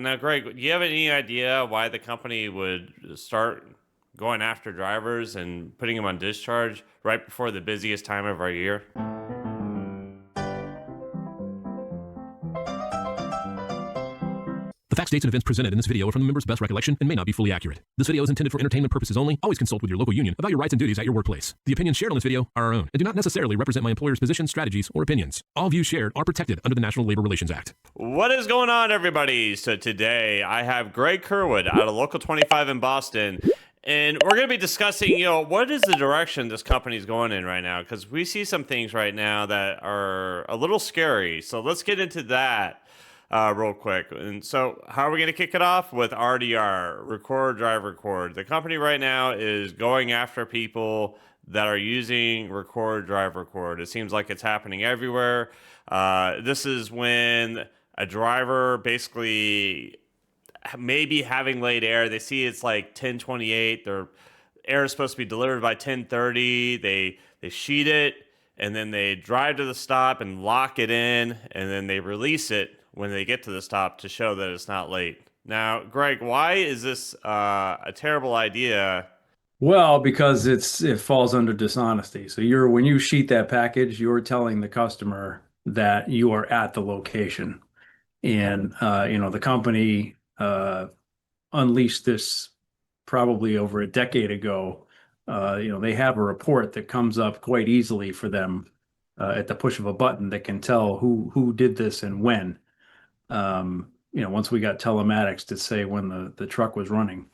Now, Greg, do you have any idea why the company would start going after drivers and putting them on discharge right before the busiest time of our year? The facts, dates, and events presented in this video are from the member's best recollection and may not be fully accurate. This video is intended for entertainment purposes only. Always consult with your local union about your rights and duties at your workplace. The opinions shared on this video are our own and do not necessarily represent my employer's positions, strategies, or opinions. All views shared are protected under the National Labor Relations Act. What is going on, everybody? So today I have Greg Kerwood out of Local 25 in Boston, and we're going to be discussing, what is the direction this company is going in right now? Because we see some things right now that are a little scary. So let's get into that real quick. And so, how are we going to kick it off? With RDR, Record, Drive, Record. The company right now is going after people that are using Record, Drive, Record. It seems like it's happening everywhere. This is when a driver basically maybe having late air. They see it's like 10:28. Their air is supposed to be delivered by 10:30. They sheet it, and then they drive to the stop and lock it in, and then they release it when they get to the stop to show that it's not late. Now, Greg, why is this a terrible idea? Well, because it falls under dishonesty. So when you sheet that package, you're telling the customer that you are at the location. And the company unleashed this probably over a decade ago. They have a report that comes up quite easily for them at the push of a button that can tell who did this and when. Once we got telematics to say when the truck was running.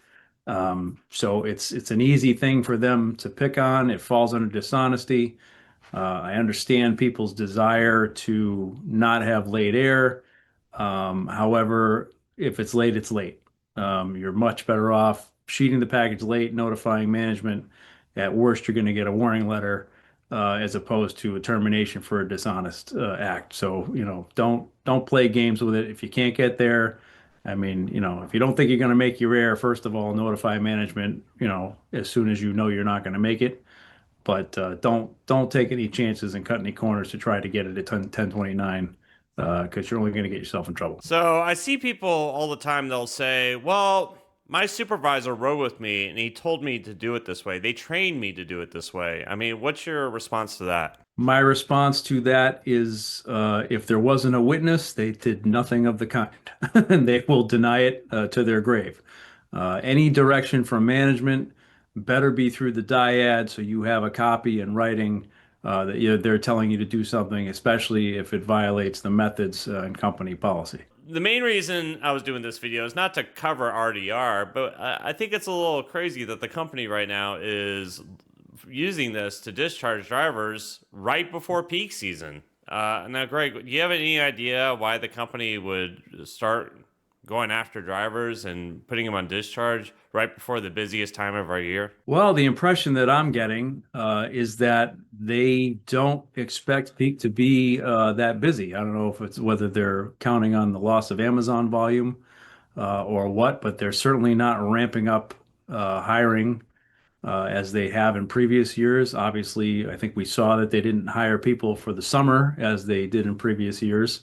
So it's an easy thing for them to pick on. It falls under dishonesty. I understand people's desire to not have late air. However, if it's late, it's late. You're much better off sheeting the package late, notifying management. At worst, you're going to get a warning letter as opposed to a termination for a dishonest act. So, don't play games with it. If you can't get there, if you don't think you're going to make your air, first of all, notify management, as soon as you know you're not going to make it. But don't take any chances and cut any corners to try to get it at 10:29 because you're only going to get yourself in trouble. So I see people all the time, they'll say, well, my supervisor rode with me and he told me to do it this way. They trained me to do it this way. What's your response to that? My response to that is if there wasn't a witness, they did nothing of the kind. And they will deny it to their grave. Any direction from management better be through the dyad so you have a copy in writing that they're telling you to do something, especially if it violates the methods and company policy. The main reason I was doing this video is not to cover RDR, but I think it's a little crazy that the company right now is using this to discharge drivers right before peak season. Now, Greg, do you have any idea why the company would start going after drivers and putting them on discharge right before the busiest time of our year? Well, the impression that I'm getting is that they don't expect peak to be that busy. I don't know if it's whether they're counting on the loss of Amazon volume or what, but they're certainly not ramping up hiring as they have in previous years. Obviously, I think we saw that they didn't hire people for the summer as they did in previous years.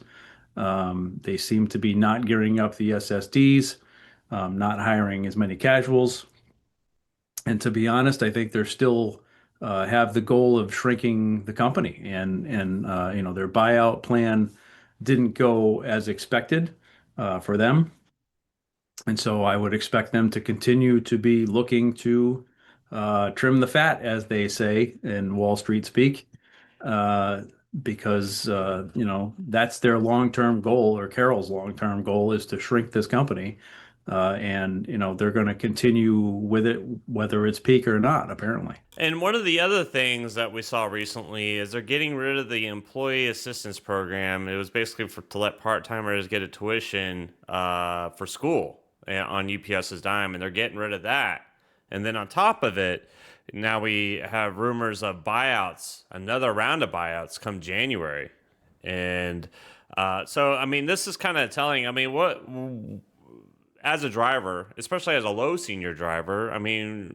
They seem to be not gearing up the SSDs, not hiring as many casuals. And to be honest, I think they're still have the goal of shrinking the company, and their buyout plan didn't go as expected for them. And so I would expect them to continue to be looking to trim the fat, as they say in Wall Street speak. Because that's their long-term goal, or Carroll's long-term goal is to shrink this company. And they're going to continue with it, whether it's peak or not, apparently. And one of the other things that we saw recently is they're getting rid of the employee assistance program. It was basically to let part-timers get a tuition for school on UPS's dime, and they're getting rid of that. And then on top of it, now we have rumors of buyouts, another round of buyouts come January. And so, this is kind of telling, what, as a driver, especially as a low senior driver,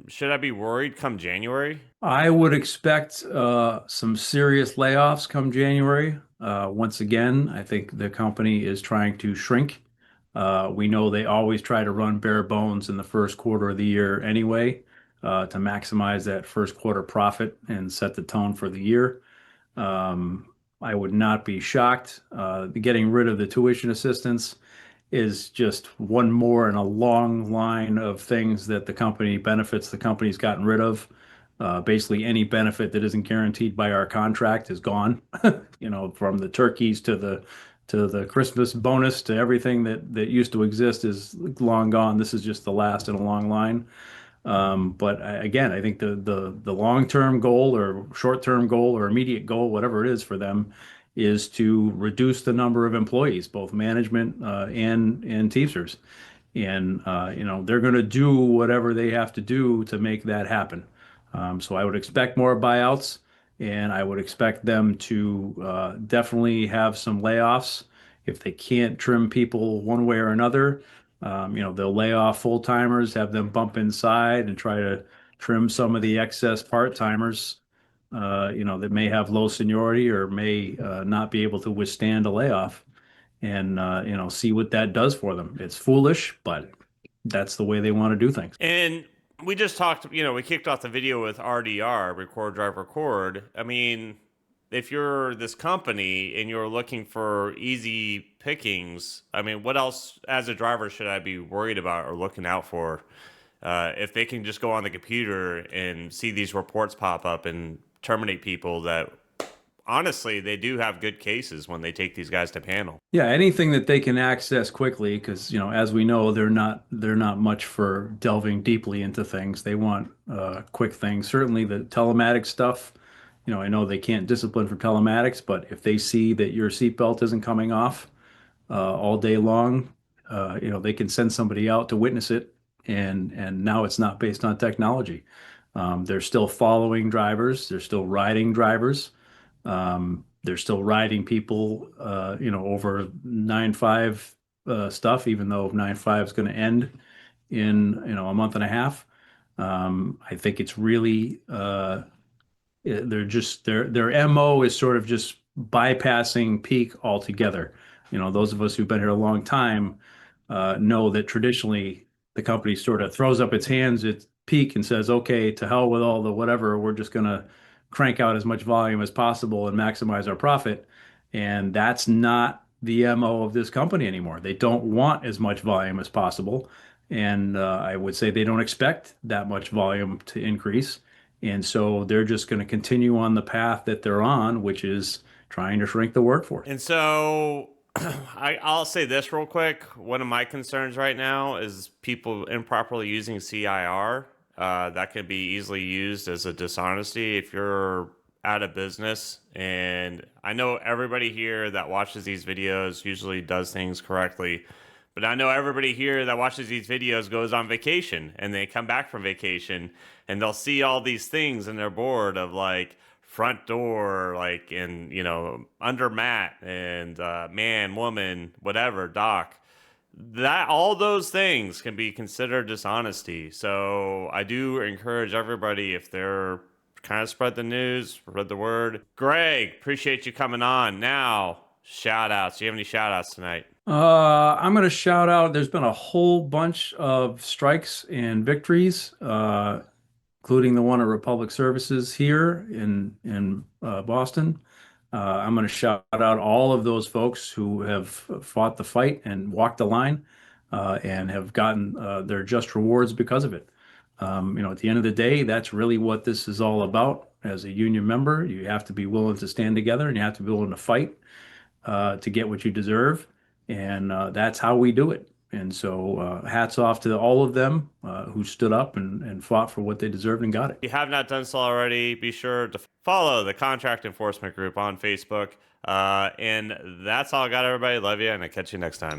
should I be worried come January? I would expect some serious layoffs come January. Once again, I think the company is trying to shrink We know they always try to run bare bones in the first quarter of the year anyway, to maximize that first quarter profit and set the tone for the year. I would not be shocked. Getting rid of the tuition assistance is just one more in a long line of things that benefits the company's gotten rid of. Basically, any benefit that isn't guaranteed by our contract is gone. From the turkeys to the Christmas bonus to everything that used to exist is long gone. This is just the last in a long line. But again, I think the long-term goal or short-term goal or immediate goal, whatever it is for them, is to reduce the number of employees, both management and Teamsters. And they're going to do whatever they have to do to make that happen. So I would expect more buyouts, and I would expect them to definitely have some layoffs. If they can't trim people one way or another, they'll lay off full-timers, have them bump inside and try to trim some of the excess part-timers, that may have low seniority or may not be able to withstand a layoff, and see what that does for them. It's foolish, but that's the way they want to do things. And we just talked, we kicked off the video with RDR, record, drive, record. I mean, if you're this company and you're looking for easy pickings, I mean, what else as a driver should I be worried about or looking out for? If they can just go on the computer and see these reports pop up and terminate people that honestly, they do have good cases when they take these guys to panel. Yeah, anything that they can access quickly, because as we know, they're not much for delving deeply into things. They want quick things. Certainly, the telematics stuff. I know they can't discipline for telematics, but if they see that your seatbelt isn't coming off all day long, they can send somebody out to witness it, and now it's not based on technology. They're still following drivers. They're still riding drivers. They're still riding people, over 9.5 stuff, even though 9.5 is going to end in, a month and a half. I think it's really, their MO is sort of just bypassing peak altogether. Those of us who've been here a long time know that traditionally the company sort of throws up its hands at peak and says, okay, to hell with all the whatever, we're just going to crank out as much volume as possible and maximize our profit. And that's not the MO of this company anymore. They don't want as much volume as possible. And I would say they don't expect that much volume to increase. And so they're just going to continue on the path that they're on, which is trying to shrink the workforce. And so I'll say this real quick. One of my concerns right now is people improperly using CIR. That could be easily used as a dishonesty if you're out of business. And I know everybody here that watches these videos usually does things correctly. But I know everybody here that watches these videos goes on vacation and they come back from vacation and they'll see all these things and they're bored of like front door, like in, under mat and man, woman, whatever, dock. That all those things can be considered dishonesty. So I do encourage everybody, if they're kind of spread the news, spread the word. Greg, appreciate you coming on. Now, shout outs. Do you have any shout outs tonight? I'm going to shout out. There's been a whole bunch of strikes and victories, including the one at Republic Services here in Boston. I'm going to shout out all of those folks who have fought the fight and walked the line, and have gotten their just rewards because of it. At the end of the day, that's really what this is all about. As a union member, you have to be willing to stand together and you have to be willing to fight to get what you deserve. And that's how we do it. And so hats off to all of them who stood up and fought for what they deserved and got it. If you have not done so already, be sure to follow the Contract Enforcement Group on Facebook. And that's all I got, everybody. Love you, and I'll catch you next time.